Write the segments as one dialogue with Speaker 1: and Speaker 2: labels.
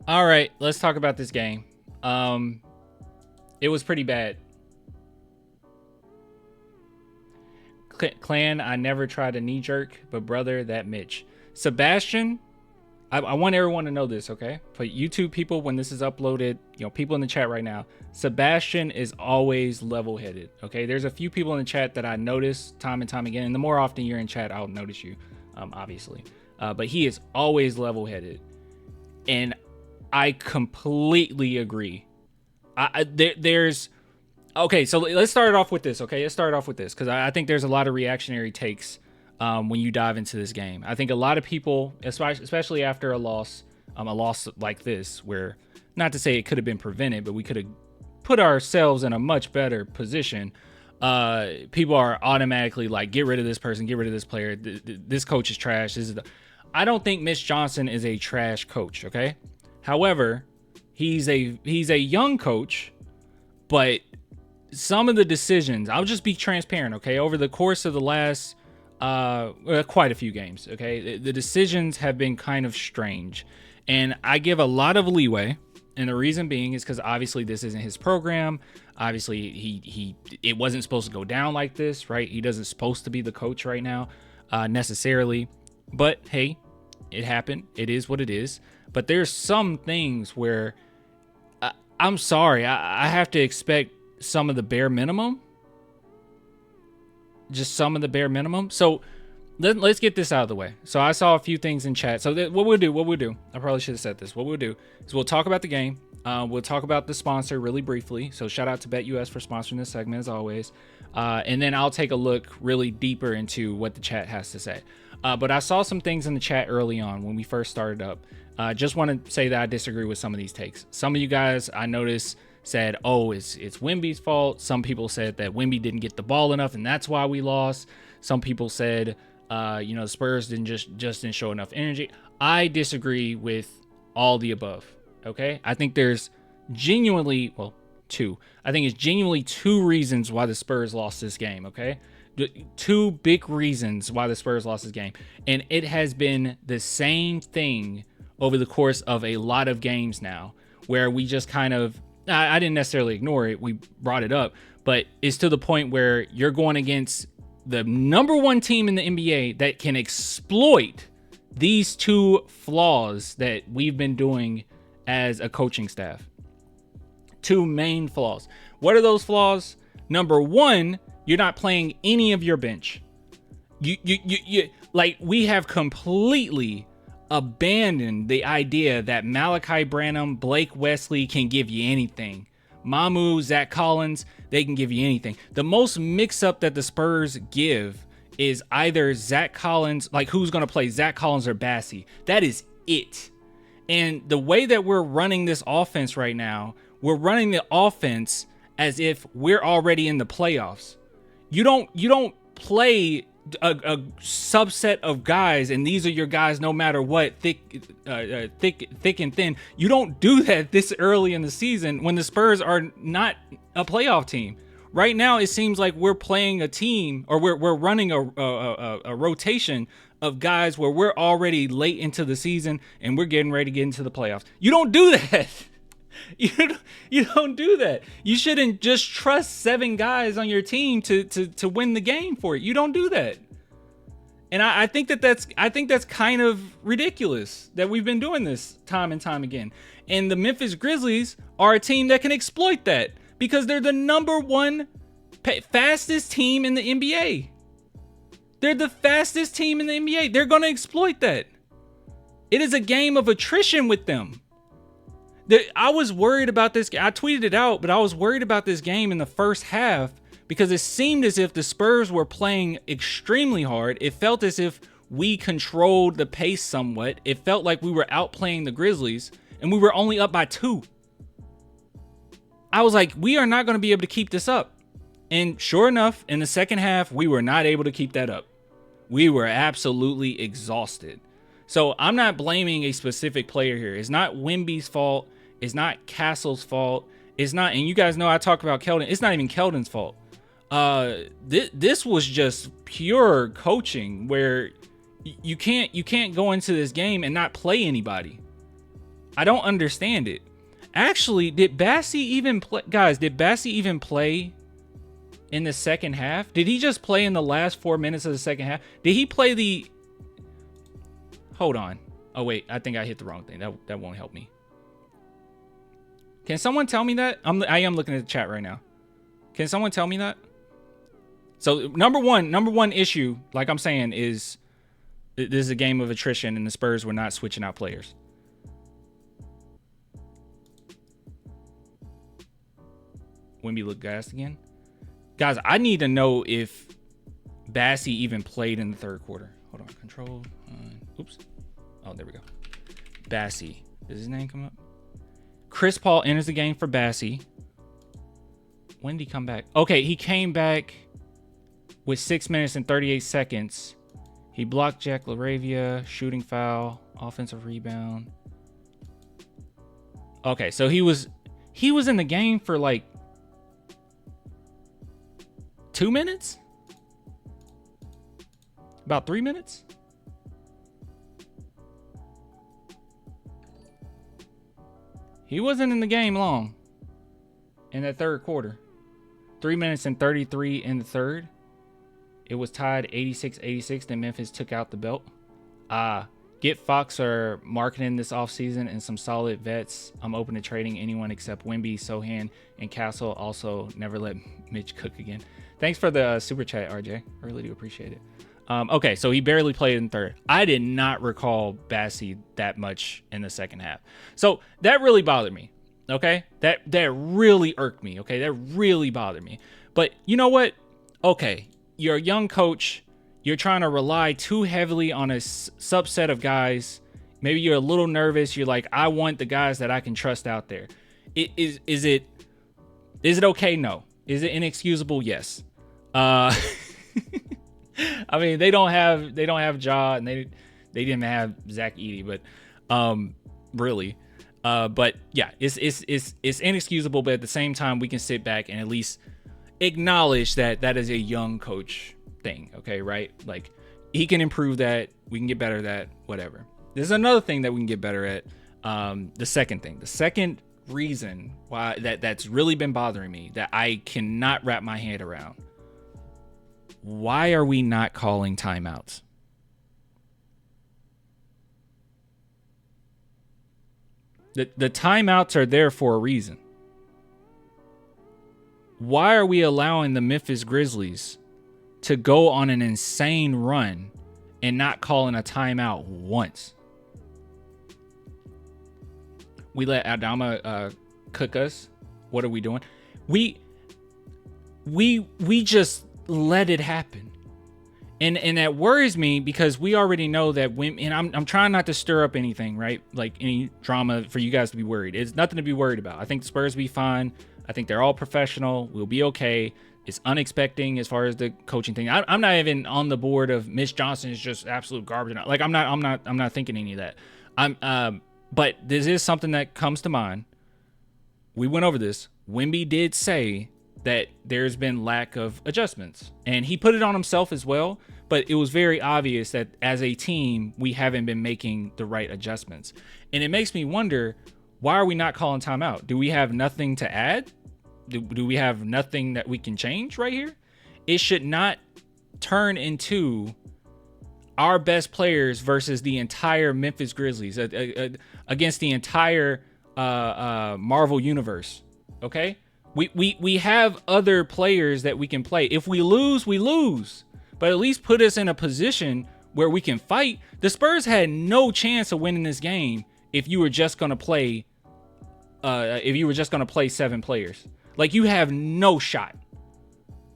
Speaker 1: All right, let's talk about this game. It was pretty bad. Clan, I never tried a knee jerk, but brother, that Mitch. Sebastian, I want everyone to know this, okay? For YouTube people, when this is uploaded, people in the chat right now, Sebastian is always level-headed, okay? There's a few people in the chat that I notice time and time again, and the more often you're in chat, I'll notice you, obviously. But he is always level-headed, and I completely agree. There's okay, so let's start it off with this, okay? Let's start off with this, because I think there's a lot of reactionary takes when you dive into this game. I think a lot of people, especially after a loss like this, where, not to say it could have been prevented, but we could have put ourselves in a much better position. People are automatically like, get rid of this person, get rid of this player. This coach is trash. I don't think Mitch Johnson is a trash coach, okay? However, he's a young coach, but some of the decisions, I'll just be transparent, okay? Over the course of the last quite a few games, okay, the decisions have been kind of strange, and I give a lot of leeway, and the reason being is because obviously this isn't his program. Obviously it wasn't supposed to go down like this, right? He doesn't supposed to be the coach right now necessarily, but hey, it happened. It is what it is. But there's some things where I'm sorry, I have to expect some of the bare minimum. Just some of the bare minimum. So let's get this out of the way. So I saw a few things in chat. So what we'll do, I probably should have said this. What we'll do is we'll talk about the game. We'll talk about the sponsor really briefly. So shout out to BetUS for sponsoring this segment as always. And then I'll take a look really deeper into what the chat has to say. But I saw some things in the chat early on when we first started up. Just want to say that I disagree with some of these takes. Some of you guys I noticed said, oh, it's Wemby's fault. Some people said that Wemby didn't get the ball enough and that's why we lost. Some people said, the Spurs just didn't show enough energy. I disagree with all the above. Okay. I think there's genuinely, two. I think it's genuinely two reasons why the Spurs lost this game. Okay. Two big reasons why the Spurs lost this game. And it has been the same thing over the course of a lot of games now, where we just kind of, I didn't necessarily ignore it. We brought it up, but it's to the point where you're going against the number one team in the NBA that can exploit these two flaws that we've been doing as a coaching staff. Two main flaws. What are those flaws? Number one, you're not playing any of your bench. You like, we have completely abandoned the idea that Malachi Branham, Blake Wesley can give you anything. Mamu, Zach Collins, they can give you anything. The most mix-up that the Spurs give is either Zach Collins, like who's going to play Zach Collins or Bassey. That is it. And the way that we're running this offense right now, we're running the offense as if we're already in the playoffs. You don't play a subset of guys, and these are your guys no matter what, thick and thin. You don't do that this early in the season when the Spurs are not a playoff team. Right now, it seems like we're playing a team, or we're running a rotation of guys where we're already late into the season and we're getting ready to get into the playoffs. You don't do that. You don't do that. You shouldn't just trust 7 guys on your team to win the game for it. You don't do that. And I think that's kind of ridiculous that we've been doing this time and time again. And the Memphis Grizzlies are a team that can exploit that because they're the number one fastest team in the NBA. They're the fastest team in the NBA. They're going to exploit that. It is a game of attrition with them. I was worried about this. I tweeted it out, but I was worried about this game in the first half because it seemed as if the Spurs were playing extremely hard. It felt as if we controlled the pace somewhat. It felt like we were outplaying the Grizzlies, and we were only up by 2. I was like, we are not going to be able to keep this up. And sure enough, in the second half, we were not able to keep that up. We were absolutely exhausted. So I'm not blaming a specific player here. It's not Wemby's fault. It's not Castle's fault. It's not, and you guys know I talk about Keldon. It's not even Keldon's fault. This was just pure coaching where you can't go into this game and not play anybody. I don't understand it. Actually, did Bassey even play? Guys, did Bassey even play in the second half? Did he just play in the last 4 minutes of the second half? Did he play the... Hold on. Oh, wait. I think I hit the wrong thing. That won't help me. Can someone tell me that? I am looking at the chat right now. Can someone tell me that? So, number one issue, like I'm saying, is this is a game of attrition, and the Spurs were not switching out players. Wemby looked gassed again. Guys, I need to know if Bassey even played in the third quarter. Hold on. Control. Oops. Oh, there we go. Bassey. Does his name come up? Chris Paul enters the game for Bassey. When did he come back? Okay, he came back with 6 minutes and 38 seconds. He blocked Jack LaRavia, shooting foul, offensive rebound. Okay, so he was in the game for like 2 minutes? About 3 minutes? He wasn't in the game long in that third quarter. 3 minutes and 33 in the third. It was tied 86-86. Then Memphis took out the belt. Get Fox or marketing this offseason and some solid vets. I'm open to trading anyone except Wemby, Sohan, and Castle. Also, never let Mitch cook again. Thanks for the super chat, RJ. I really do appreciate it. Okay, so he barely played in third. I did not recall Bassey that much in the second half. So that really bothered me. Okay, that really irked me. Okay, that really bothered me. But you know what? Okay, you're a young coach. You're trying to rely too heavily on a subset of guys. Maybe you're a little nervous. You're like, I want the guys that I can trust out there. Is it okay? No. Is it inexcusable? Yes. I mean, they don't have Ja, and they didn't have Zach Edey, but really. But yeah, it's inexcusable, but at the same time, we can sit back and at least acknowledge that is a young coach thing. Okay, right? Like, he can improve that. We can get better at that, whatever. There's another thing that we can get better at. The second reason why that's really been bothering me, that I cannot wrap my head around. Why are we not calling timeouts? The timeouts are there for a reason. Why are we allowing the Memphis Grizzlies to go on an insane run and not calling a timeout once? We let Adama cook us. What are we doing? We just let it happen. And that worries me, because we already know that and I'm trying not to stir up anything, right? Like any drama for you guys to be worried. It's nothing to be worried about. I think the Spurs will be fine. I think they're all professional. We'll be okay. It's unexpected as far as the coaching thing. I'm not even on the board of Mitch Johnson is just absolute garbage. Like I'm not thinking any of that. But this is something that comes to mind. We went over this. Wemby did say that there's been lack of adjustments, and he put it on himself as well, but it was very obvious that as a team, we haven't been making the right adjustments. And it makes me wonder, why are we not calling timeout? Do we have nothing to add? Do we have nothing that we can change right here? It should not turn into our best players versus the entire Memphis Grizzlies against the entire Marvel universe. Okay? We have other players that we can play. If we lose, we lose. But at least put us in a position where we can fight. The Spurs had no chance of winning this game if you were just going to play 7 players. Like, you have no shot.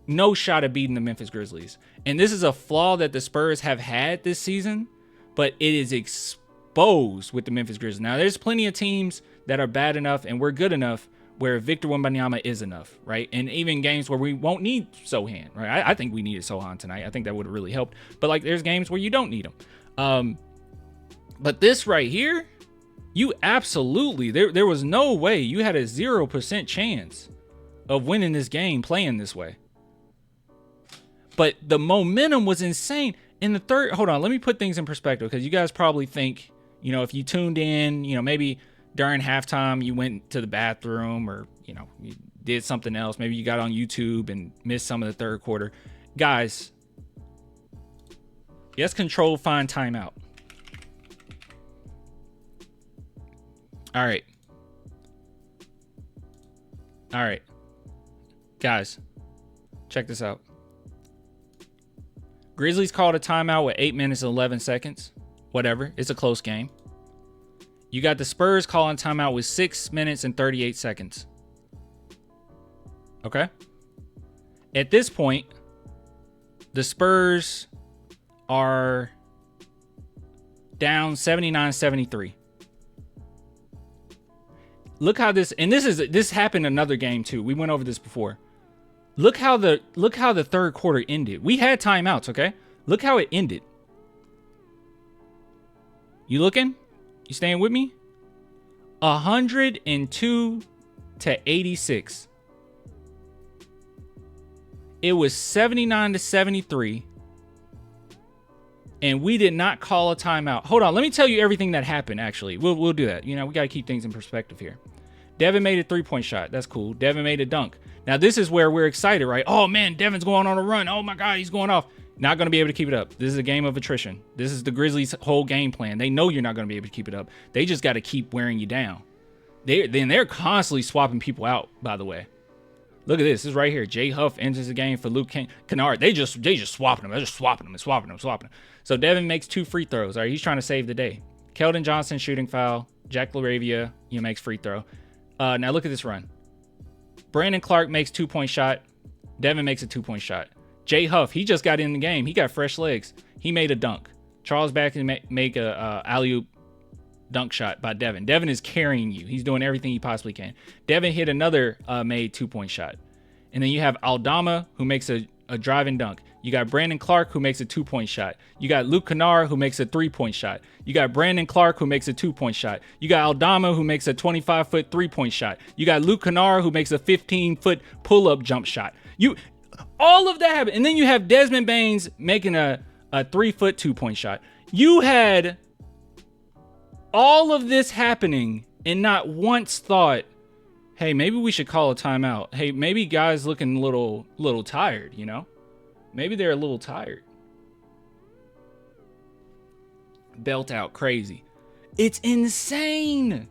Speaker 1: No shot at beating the Memphis Grizzlies. And this is a flaw that the Spurs have had this season, but it is exposed with the Memphis Grizzlies. Now, there's plenty of teams that are bad enough and we're good enough where Victor Wembanyama is enough, right? And even games where we won't need Sohan, right? I think we needed Sohan tonight. I think that would have really helped. But, like, there's games where you don't need him. But this right here, you absolutely, there was no way. You had a 0% chance of winning this game playing this way. But the momentum was insane. In the third, hold on, let me put things in perspective, because you guys probably think, if you tuned in, maybe during halftime you went to the bathroom or, you know, you did something else. Maybe you got on YouTube and missed some of the third quarter. Guys, yes, control, find timeout. All right. All right. Guys, check this out. Grizzlies called a timeout with 8 minutes and 11 seconds. Whatever. It's a close game. You got the Spurs calling timeout with 6 minutes and 38 seconds. Okay? At this point, the Spurs are down 79-73. Look how this, and this happened another game too. We went over this before. Look how the third quarter ended. We had timeouts, okay? Look how it ended. You looking? You staying with me? 102-86. It was 79-73. And we did not call a timeout. Hold on, let me tell you everything that happened, actually. We'll do that. You know, we got to keep things in perspective here. Devin made a three-point shot. That's cool. Devin made a dunk. Now, this is where we're excited, right? Oh, man, Devin's going on a run. Oh, my God, he's going off. Not going to be able to keep it up. This is a game of attrition. This is the Grizzlies' whole game plan. They know you're not going to be able to keep it up. They just got to keep wearing you down. They're constantly swapping people out, by the way. Look at this. This is right here. Jay Huff enters the game for Luke Kennard. They just swapping them. They're just swapping them and swapping them, swapping them. So Devin makes 2 free throws. All right, he's trying to save the day. Keldon Johnson shooting foul. Jack LaRavia, makes free throw. Now look at this run. Brandon Clark makes 2-point shot. Devin makes a 2-point shot. Jay Huff, he just got in the game. He got fresh legs. He made a dunk. Charles Barkley make a alley-oop dunk shot by Devin. Devin is carrying you. He's doing everything he possibly can. Devin hit another made 2-point shot. And then you have Aldama, who makes a driving dunk. You got Brandon Clark, who makes a 2-point shot. You got Luke Kennard, who makes a 3-point shot. You got Brandon Clark, who makes a 2-point shot. You got Aldama, who makes a 25-foot 3-point shot. You got Luke Kennard, who makes a 15-foot pull-up jump shot. All of that happened. And then you have Desmond Baines making a 3-foot 2-point shot. You had all of this happening and not once thought, hey, maybe we should call a timeout. Hey, maybe guys looking a little tired, you know? Maybe they're a little tired. Belt out crazy. It's insane.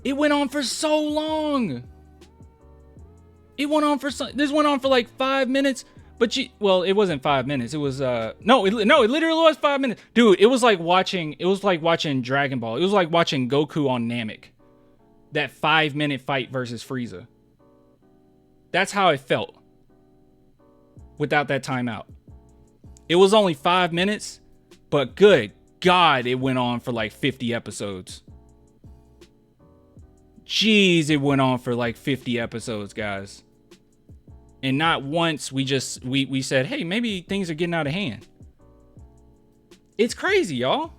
Speaker 1: It went on for so long. This went on for like 5 minutes. But it wasn't 5 minutes. It was no, it literally was 5 minutes. Dude, it was like watching Dragon Ball. It was like watching Goku on Namek. That 5-minute fight versus Frieza. That's how it felt. Without that timeout. It was only 5 minutes, but good God, it went on for like 50 episodes. Jeez, it went on for like 50 episodes, guys. And not once we said, hey, maybe things are getting out of hand. It's crazy, y'all.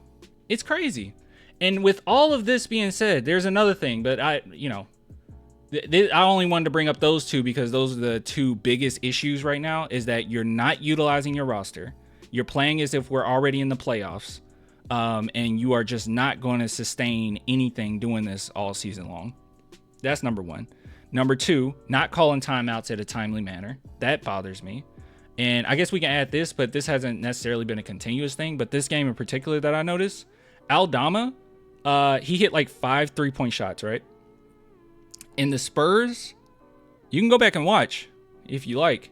Speaker 1: It's crazy. And with all of this being said, there's another thing, but I only wanted to bring up those two because those are the two biggest issues right now, is that you're not utilizing your roster. You're playing as if we're already in the playoffs. And you are just not going to sustain anything doing this all season long. That's number one. Number two, not calling timeouts at a timely manner. That bothers me. And I guess we can add this, but this hasn't necessarily been a continuous thing. But this game in particular that I noticed, Aldama, he hit like 5 3-point shots, right? In the Spurs, you can go back and watch if you like.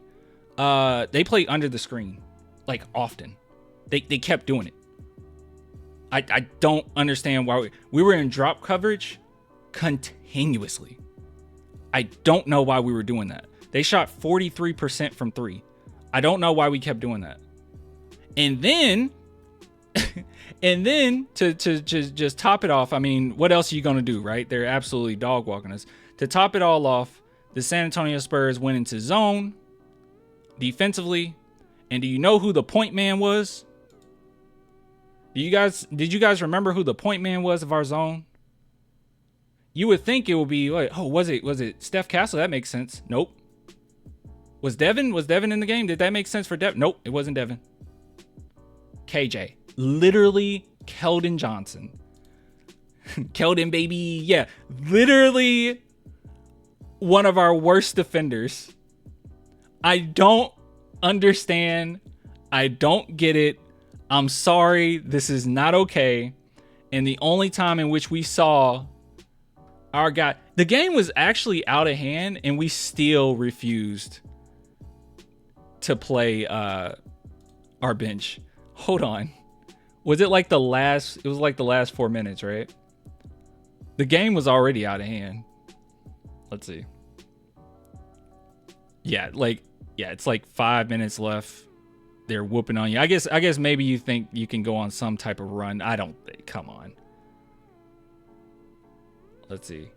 Speaker 1: They play under the screen, like often. They kept doing it. I don't understand why we were in drop coverage continuously. I don't know why we were doing that. They shot 43% from 3. I don't know why we kept doing that. And then to just top it off, I mean, what else are you going to do, right? They're absolutely dog walking us. To top it all off, the San Antonio Spurs went into zone defensively. And do you know who the point man was? Did you guys remember who the point man was of our zone? You would think it would be like, oh, was it Steph Castle? That makes sense. Nope. Was Devin in the game? Did that make sense for Devin? Nope, it wasn't Devin. KJ. Literally Keldon Johnson. Keldon, baby. Yeah, literally one of our worst defenders. I don't understand. I don't get it. I'm sorry. This is not okay. And the only time in which we saw our guy, the game was actually out of hand, and we still refused to play our bench. Hold on. Was it like the last? It was like the last 4 minutes, right? The game was already out of hand. Let's see. Yeah, it's like 5 minutes left. They're whooping on you. I guess maybe you think you can go on some type of run. I don't. Come on. Let's see.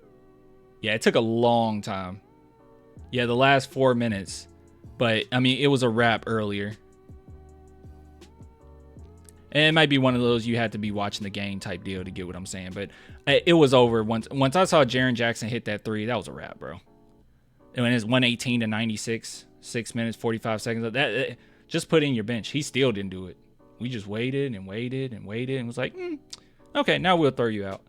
Speaker 1: Yeah, it took a long time. Yeah, the last 4 minutes. But, I mean, it was a wrap earlier. And it might be one of those you had to be watching the game type deal to get what I'm saying. But it was over. Once I saw Jaren Jackson hit that three, that was a wrap, bro. And when it's 118 to 96, 6 minutes, 45 seconds. That just put in your bench. He still didn't do it. We just waited and waited and waited and was like, okay, now we'll throw you out.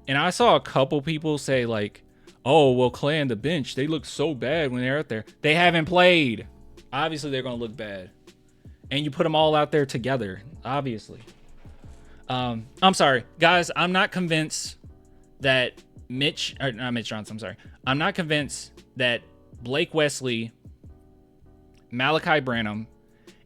Speaker 1: And I saw a couple people say like, oh, well, Clay and the bench, they look so bad when they're out there. They haven't played. Obviously, they're going to look bad. And you put them all out there together, obviously. I'm sorry, guys. I'm not convinced that not Mitch Johnson, I'm sorry. I'm not convinced that Blake Wesley, Malachi Branham,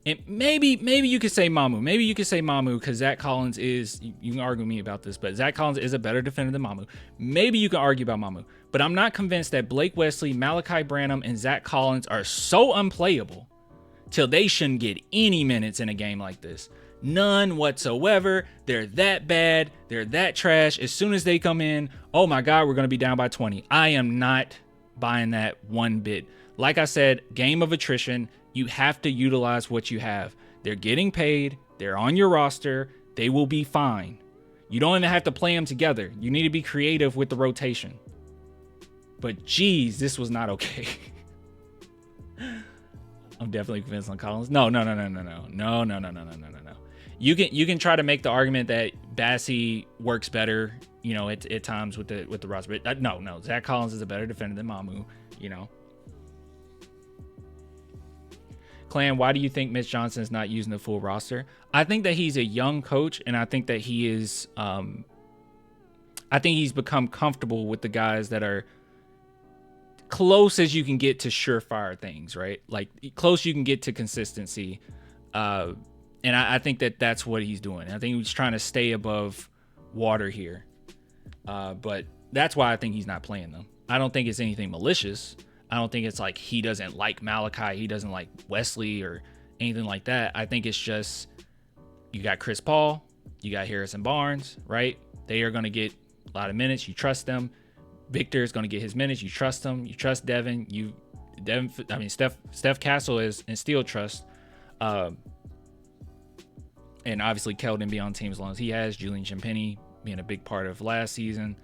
Speaker 1: and maybe you could say Mamu. Maybe you could say Mamu because Zach Collins is, you can argue with me about this, but Zach Collins is a better defender than Mamu. Maybe you can argue about Mamu. But I'm not convinced that Blake Wesley, Malachi Branham, and Zach Collins are so unplayable till they shouldn't get any minutes in a game like this. None whatsoever. They're that bad. They're that trash. As soon as they come in, oh my God, we're going to be down by 20. I am not buying that one bit. Like I said, game of attrition. You have to utilize what you have. They're getting paid. They're on your roster. They will be fine. You don't even have to play them together. You need to be creative with the rotation. But geez, this was not okay. I'm definitely convinced on Collins. No. You can try to make the argument that Bassie works better, at times with the roster. But no. Zach Collins is a better defender than Mamu, Clan, why do you think Mitch Johnson is not using the full roster? I think that he's a young coach, and I think that he is. I think he's become comfortable with the guys that are close as you can get to surefire things, right? Like close you can get to consistency. And I think that that's what he's doing. I think he's trying to stay above water here. But that's why I think he's not playing them. I don't think it's anything malicious. I don't think it's like he doesn't like Malachi, he doesn't like Wesley or anything like that. I think it's just you got Chris Paul, you got Harrison Barnes, right? They are going to get a lot of minutes. You trust them. Victor is going to get his minutes. You trust him. You trust Devin. Steph Castle is and still trust. And obviously Keldon be on team as long as he has. Julian Champagnie being a big part of last season.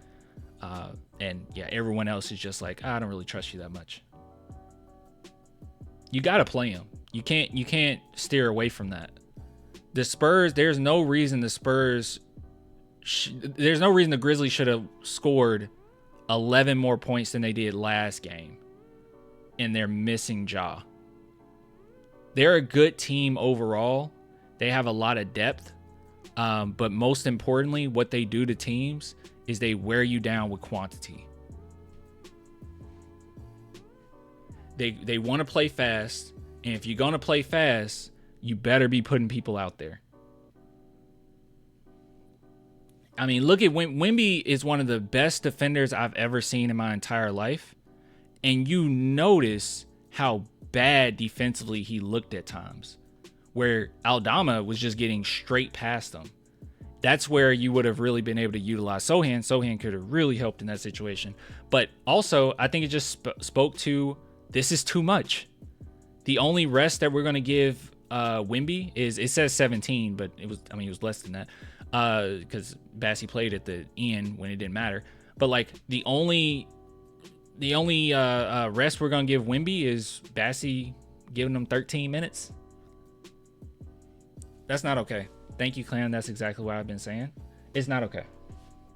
Speaker 1: And yeah, everyone else is just like, I don't really trust you that much. You got to play him. You can't steer away from that. The Spurs, there's no reason the Grizzlies should have scored 11 more points than they did last game. And they're missing Ja. They're a good team overall. They have a lot of depth. But most importantly, what they do to teams is they wear you down with quantity. They want to play fast, and if you're going to play fast, you better be putting people out there. I mean, look at Wemby is one of the best defenders I've ever seen in my entire life, and you notice how bad defensively he looked at times, where Aldama was just getting straight past him. That's where you would have really been able to utilize Sohan. Sohan could have really helped in that situation. But also, I think it just spoke to, this is too much. The only rest that we're going to give Wemby is, it says 17, but it was less than that because Bassie played at the end when it didn't matter. But like the only rest we're going to give Wemby is Bassie giving him 13 minutes. That's not okay. Thank you, Clan. That's exactly what I've been saying. It's not okay.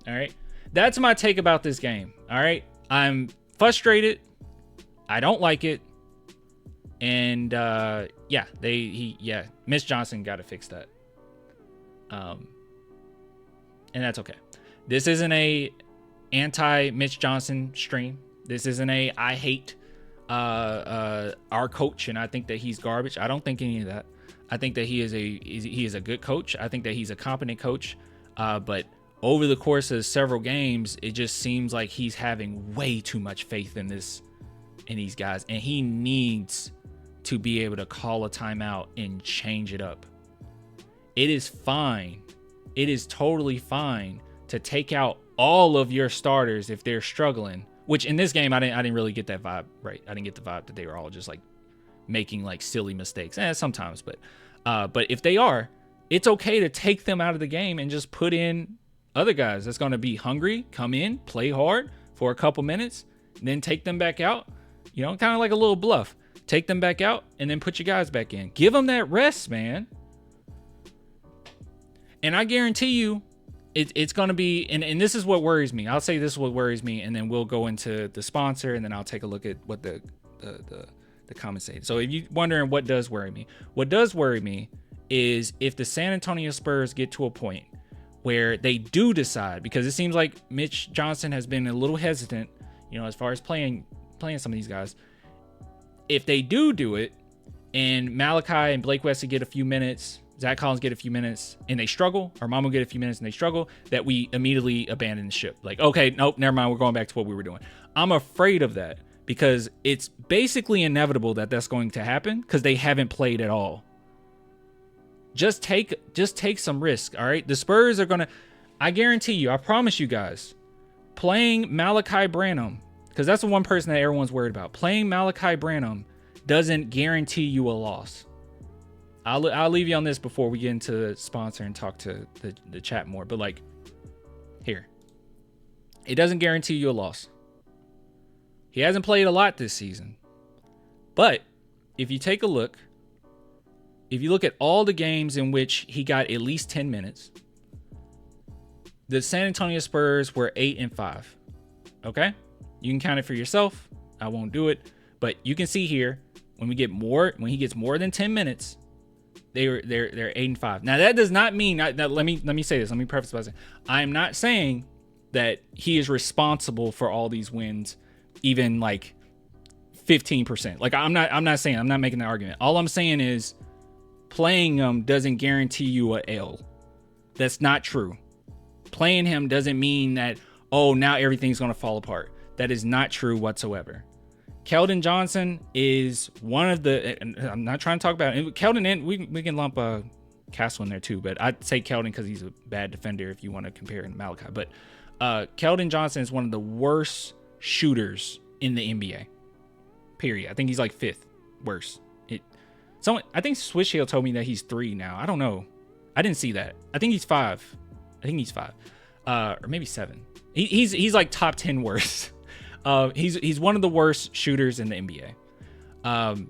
Speaker 1: All right. That's my take about this game. All right. I'm frustrated. I don't like it. And Mitch Johnson got to fix that. And that's okay. This isn't a anti Mitch Johnson stream. This isn't a I hate our coach and I think that he's garbage. I don't think any of that. I think that he is a good coach. I think that he's a competent coach. But over the course of several games, it just seems like he's having way too much faith in these guys, and he needs to be able to call a timeout and change it up. It is fine. It is totally fine to take out all of your starters if they're struggling, which in this game, I didn't really get that vibe, right? I didn't get the vibe that they were all just like making like silly mistakes. Sometimes, but if they are, it's okay to take them out of the game and just put in other guys that's going to be hungry, come in, play hard for a couple minutes, then take them back out, kind of like a little bluff. Take them back out and then put your guys back in. Give them that rest, man. And I guarantee you, it's going to be, and this is what worries me. I'll say this is what worries me, and then we'll go into the sponsor, and then I'll take a look at what the comments say. So if you're wondering what does worry me is if the San Antonio Spurs get to a point where they do decide, because it seems like Mitch Johnson has been a little hesitant, as far as playing some of these guys. If they do it, and Malachi and Blake Wesley get a few minutes, Zach Collins get a few minutes, and they struggle, or Mamo get a few minutes and they struggle, that we immediately abandon the ship. Like, okay, nope, never mind, we're going back to what we were doing. I'm afraid of that because it's basically inevitable that that's going to happen because they haven't played at all. Just take some risk, all right? The Spurs are going to, I guarantee you, I promise you guys, playing Malachi Branham, because that's the one person that everyone's worried about. Playing Malachi Branham doesn't guarantee you a loss. I'll leave you on this before we get into the sponsor and talk to the chat more. But like, here, it doesn't guarantee you a loss. He hasn't played a lot this season. But if you take a look, if you look at all the games in which he got at least 10 minutes, the San Antonio Spurs were 8-5. Okay? You can count it for yourself. I won't do it. But you can see here, when he gets more than 10 minutes, they're 8-5. Now that does not mean, let me say this. Let me preface by saying, I am not saying that he is responsible for all these wins, even like 15%. Like I'm not making that argument. All I'm saying is playing him doesn't guarantee you a L. That's not true. Playing him doesn't mean that, oh, now everything's going to fall apart. That is not true whatsoever. Keldon Johnson is one of the, I'm not trying to talk about it. Keldon, and we can lump Castle in there too, but I'd say Keldon because he's a bad defender if you want to compare him to Malachi. But Keldon Johnson is one of the worst shooters in the NBA. Period. I think he's like 5th worst. I think Swish Hill told me that he's 3 now. I don't know. I didn't see that. I think he's 5. Or maybe 7. He's like top 10 worst. He's one of the worst shooters in the NBA.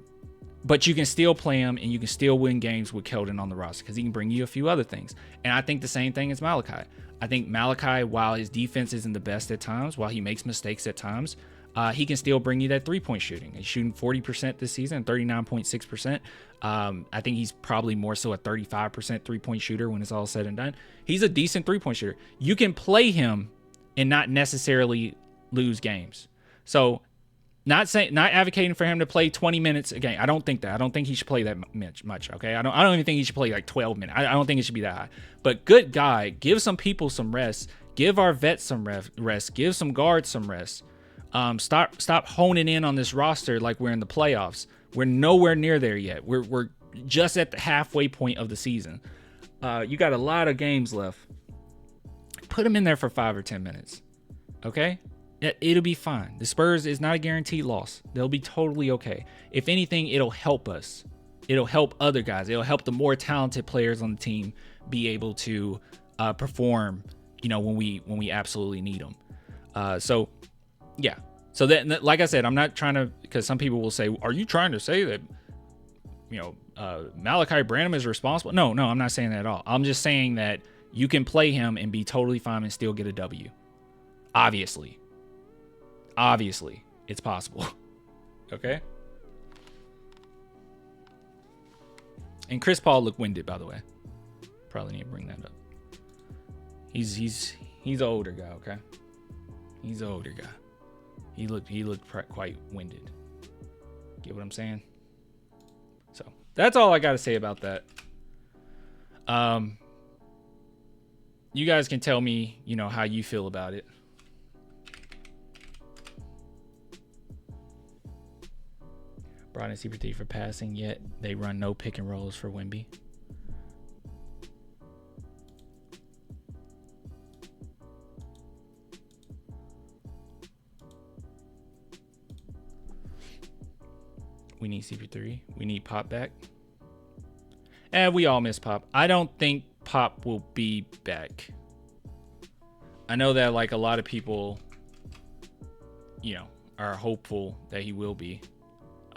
Speaker 1: But you can still play him and you can still win games with Keldon on the roster because he can bring you a few other things. And I think the same thing as Malachi. I think Malachi, while his defense isn't the best at times, while he makes mistakes at times, he can still bring you that 3-point shooting. He's shooting 40% this season, 39.6%. I think he's probably more so a 35% 3-point shooter when it's all said and done. He's a decent 3-point shooter. You can play him and not necessarily lose games. So not advocating for him to play 20 minutes a game. I don't think that. I don't think he should play that much. Okay. I don't even think he should play like 12 minutes. I don't think it should be that high, but good guy, give some people some rest, give our vets some rest, give some guards some rest. Stop honing in on this roster like we're in the playoffs. We're nowhere near there yet. We're just at the halfway point of the season. You got a lot of games left. Put them in there for 5 or 10 minutes. Okay? It'll be fine. The Spurs is not a guaranteed loss. They'll be totally okay. If anything, it'll help us. It'll help other guys. It'll help the more talented players on the team be able to perform, when we absolutely need them. So yeah. So that, like I said, I'm not trying to, because some people will say, are you trying to say that, Malachi Branham is responsible? No, I'm not saying that at all. I'm just saying that you can play him and be totally fine and still get a W. Obviously, it's possible. Okay. And Chris Paul looked winded, by the way. Probably need to bring that up. He's an older guy. Okay. He's an older guy. He looked quite winded. Get what I'm saying? So that's all I got to say about that. You guys can tell me, how you feel about it. Brought in CP3 for passing, yet they run no pick and rolls for Wemby. We need CP3. We need Pop back. We all miss Pop. I don't think Pop will be back. I know that like a lot of people, are hopeful that he will be.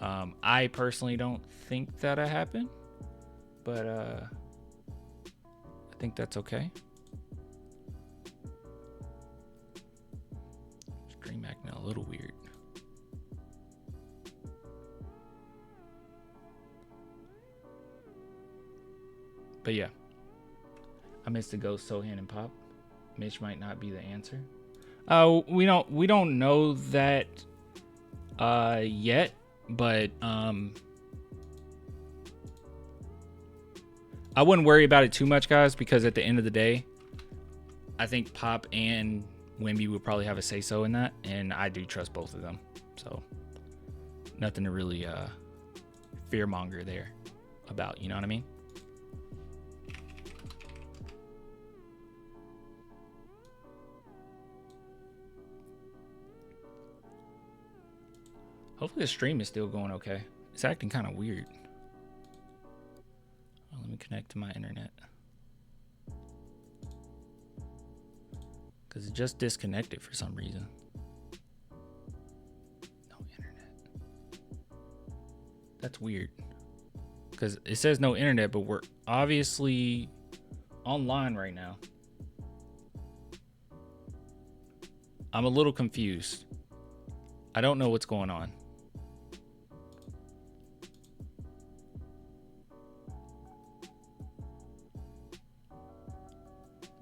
Speaker 1: I personally don't think that'll happen, but I think that's okay. Stream acting a little weird. But yeah, I missed the Ghost, Sohan, and Pop. Mitch might not be the answer. We don't know that yet, but I wouldn't worry about it too much, guys, because at the end of the day, I think Pop and Wemby would probably have a say-so in that, and I do trust both of them. So nothing to really fearmonger there about, you know what I mean? Hopefully the stream is still going okay. It's acting kind of weird. Let me connect to my internet. Because it just disconnected for some reason. No internet. That's weird. Because it says no internet, but we're obviously online right now. I'm a little confused. I don't know what's going on.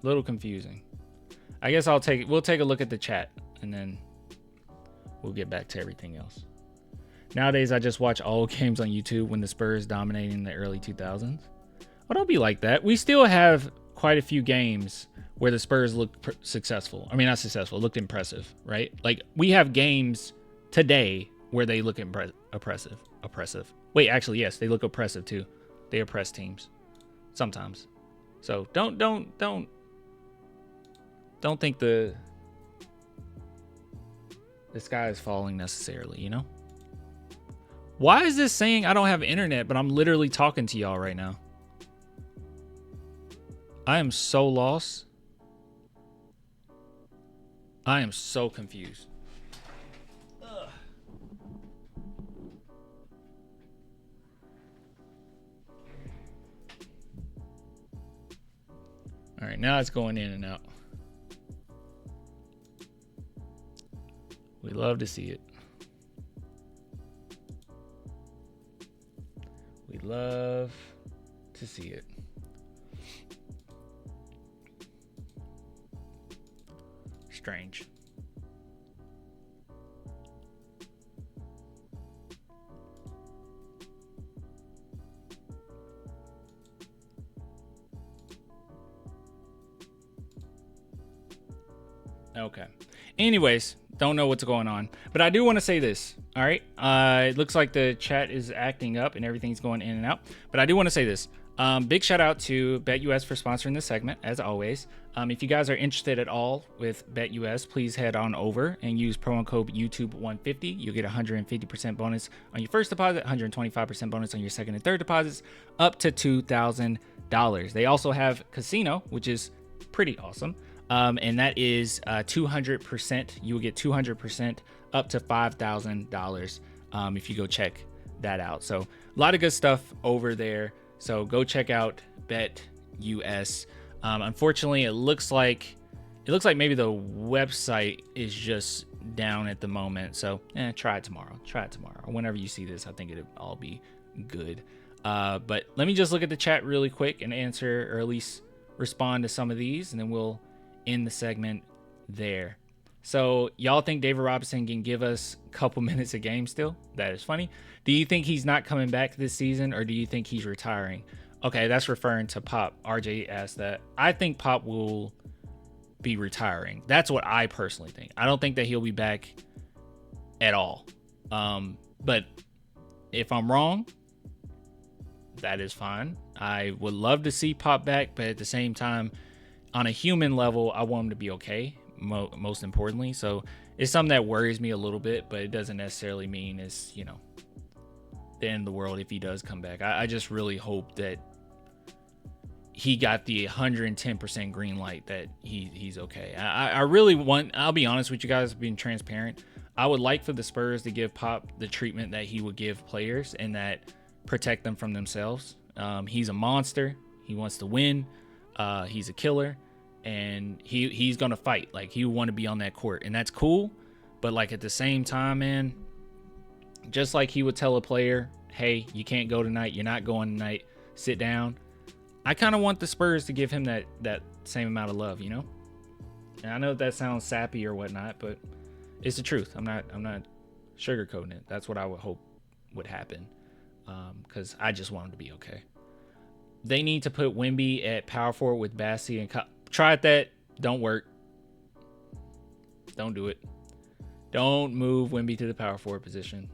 Speaker 1: Little confusing. I guess we'll take a look at the chat and then we'll get back to everything else. Nowadays, I just watch old games on YouTube when the Spurs dominating in the early 2000s. Well, don't be like that. We still have quite a few games where the Spurs looked successful. I mean, not successful, looked impressive, right? Like, we have games today where they look oppressive. Wait, actually, yes, they look oppressive too. They oppress teams sometimes. So don't think the sky is falling necessarily, you know? Why is this saying I don't have internet, but I'm literally talking to y'all right now? I am so lost. I am so confused. Ugh. All right, now it's going in and out. We love to see it. We love to see it. Strange. Okay. Anyways, don't know what's going on, but I do want to say this. All right. It looks like the chat is acting up and everything's going in and out, but I do want to say this. Big shout out to BetUS for sponsoring this segment, as always. If you guys are interested at all with BetUS, please head on over and use promo code YouTube150. You'll get 150% bonus on your first deposit, 125% bonus on your second and third deposits, up to $2,000. They also have Casino, which is pretty awesome. And that is 200%. You will get 200% up to $5,000 if you go check that out. So a lot of good stuff over there. So go check out BetUS. Unfortunately, it looks like It looks like maybe the website is just down at the moment. So try it tomorrow. Whenever you see this, I think it'll all be good. But let me just look at the chat really quick and answer, or at least respond to some of these, and then we'll end the segment there. So y'all think David Robinson can give us a couple minutes a game still? That is funny. Do you think he's not coming back this season, or do you think he's retiring? Okay, that's referring to Pop. RJ asked that. I think Pop will be retiring. That's what I personally think. I don't think that he'll be back at all. But if I'm wrong, that is fine. I would love to see Pop back, but at the same time, on a human level, I want him to be okay, most importantly. So it's something that worries me a little bit, but it doesn't necessarily mean it's, the end of the world if he does come back. I just really hope that he got the 110% green light that he's okay. I really want, I'll be honest with you guys, being transparent, I would like for the Spurs to give Pop the treatment that he would give players, and that protect them from themselves. He's a monster. He wants to win. He's a killer, and he's going to fight. Like, he would want to be on that court, and that's cool. But like, at the same time, man, just like he would tell a player, hey, you can't go tonight. You're not going tonight. Sit down. I kind of want the Spurs to give him that same amount of love, And I know that sounds sappy or whatnot, but it's the truth. I'm not sugarcoating it. That's what I would hope would happen, because I just want him to be okay. They need to put Wemby at power forward with Bassey and tried that. Don't work. Don't do it. Don't move Wemby to the power forward position.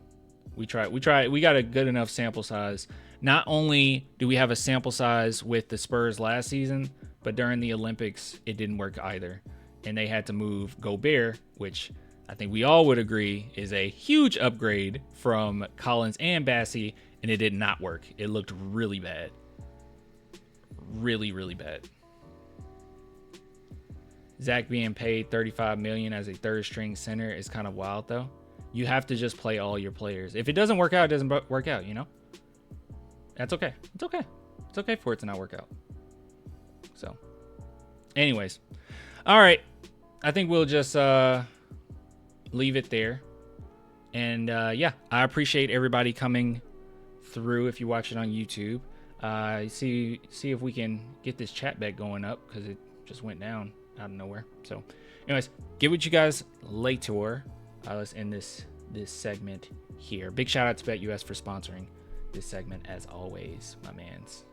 Speaker 1: We tried. We got a good enough sample size. Not only do we have a sample size with the Spurs last season, but during the Olympics, it didn't work either. And they had to move Gobert, which I think we all would agree is a huge upgrade from Collins and Bassey, and it did not work. It looked really bad. Really, really bad. Zach being paid $35 million as a third string center is kind of wild, though. You have to just play all your players. If it doesn't work out, it doesn't work out, That's okay. It's okay. It's okay for it to not work out. So, anyways. All right. I think we'll just leave it there. And, I appreciate everybody coming through if you watch it on YouTube. See if we can get this chat back going up, because it just went down out of nowhere. So, anyways, get what you guys later. Let's end this segment here. Big shout out to BetUS for sponsoring this segment, as always, my mans.